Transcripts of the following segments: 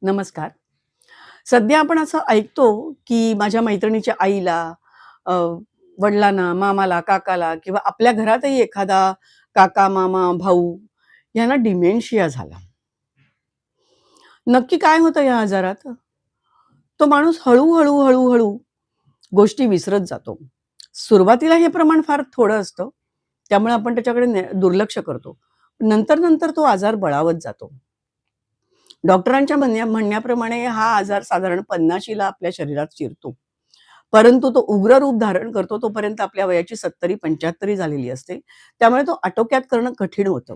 नमस्कार. सध्या आपण असं ऐकतो, की माझ्या मैत्रिणीच्या आईला, अ, वडिलांना, मामाला, काकाला किंवा आपल्या घरातही एखादा काका, मामा, भाऊ यांना डिमेन्शिया झाला. नक्की काय होतं या आजारात? तो माणूस हळू-हळू, हळू-हळू गोष्टी विसरत जातो. सुरुवातीला हे प्रमाण फार थोडं असतं. त्यामुळे आपण त्याच्याकडे दुर्लक्ष करतो. नंतर-नंतर तो आजार बळावत जातो. डॉक्टरांच्या म्हणण्याप्रमाणे हा आजार साधारण 50शी ला आपल्या शरीरात शिरतो. परंतु तो उग्र रूप धारण करतो तोपर्यंत आपल्या वयाची 70-75 झालेली असते. त्यामुळे तो आटोक्यात करणं कठीण होतं.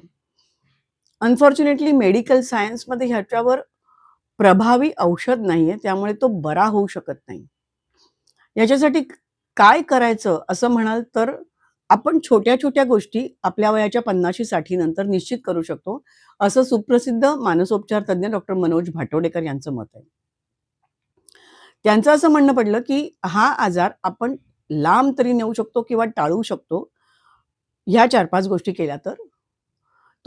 अनफॉर्च्युनेटली मेडिकल सायन्समध्ये ह्याच्यावर प्रभावी औषध नाहीये. त्यामुळे तो बरा होऊ शकत नाही. याच्यासाठी काय करायचं असं म्हणाल तर आपण छोट्या-छोट्या गोष्टी आपल्या वयाच्या 50शी-60 नंतर निश्चित करू शकतो, असं सुप्रसिद्ध मानसोपचार तज्ञ डॉक्टर मनोज भाटोडेकर यांचं मत आहे. त्यांचं असं म्हणणं पडलं, की हा आजार आपण लांब तरी नेऊ शकतो किंवा टाळू शकतो, ह्या 4-5 गोष्टी केल्या तर.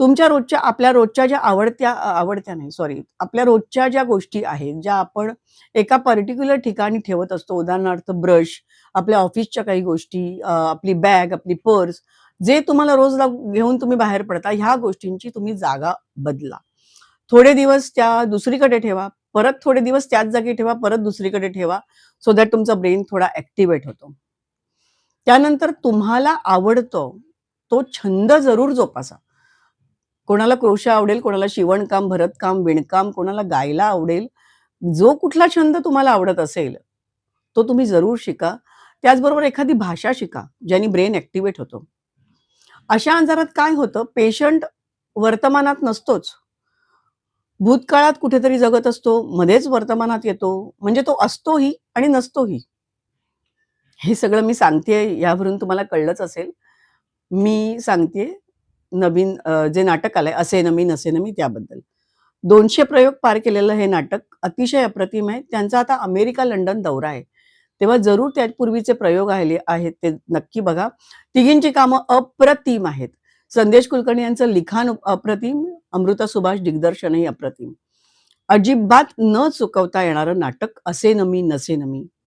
तुमच्या रोजच्या आपल्या रोजच्या ज्या आवडत्या नाही सॉरी, आपल्या रोजच्या ज्या गोष्टी आहेत, ज्या आपण एका पर्टिक्युलर ठिकाणी ठेवत असतो. उदाहरणार्थ ब्रश, आपल्या ऑफिसच्या काही गोष्टी, आपली बॅग, आपली पर्स, जे तुम्हाला रोज घेऊन तुम्ही बाहेर पडता, ह्या गोष्टींची तुम्ही जागा बदला. थोडे दिवस त्या दुसरीकडे ठेवा, परत थोडे दिवस त्याच जागी ठेवा, परत दुसरीकडे ठेवा, सो दॅट तुमचा ब्रेन थोडा ॲक्टिव्हेट होतो. त्यानंतर तुम्हाला आवडतो तो छंद जरूर जोपासा. कोणाला क्रोशा आवडेल, कोणाला शिवणकाम, भरतकाम, विणकाम, कोणाला गायला आवडेल. जो कुठला छंद तुम्हाला आवडत असेल, तो तुम्ही जरूर शिका. त्याचबरोबर एखादी भाषा शिका, ज्याने ब्रेन ॲक्टिव्हेट होतो. अशा आजारात काय होतं, पेशंट वर्तमानात नसतोच. भूतकाळात कुठेतरी जगत असतो, मध्येच वर्तमानात येतो. म्हणजे तो असतोही आणि नसतोही. हे सगळं मी सांगतेय यावरून तुम्हाला कळलंच असेल. मी सांगतेय नवीन जे नाटक आलंय "असे नमी नसे नमी" त्याबद्दल. 200 प्रयोग पार केलेलं हे नाटक अतिशय अप्रतिम आहे. त्यांचा आता अमेरिका, लंडन दौरा आहे. तेव्हा जरूर त्यापूर्वीचे प्रयोग आहेत ते नक्की बघा. तिघींची कामं अप्रतिम आहेत. संदेश कुलकर्णी यांचं लिखाण अप्रतिम, अमृता सुभाष दिग्दर्शनही अप्रतिम. अजिबात न चुकवता येणारं नाटक "असे नमी नसे नमी".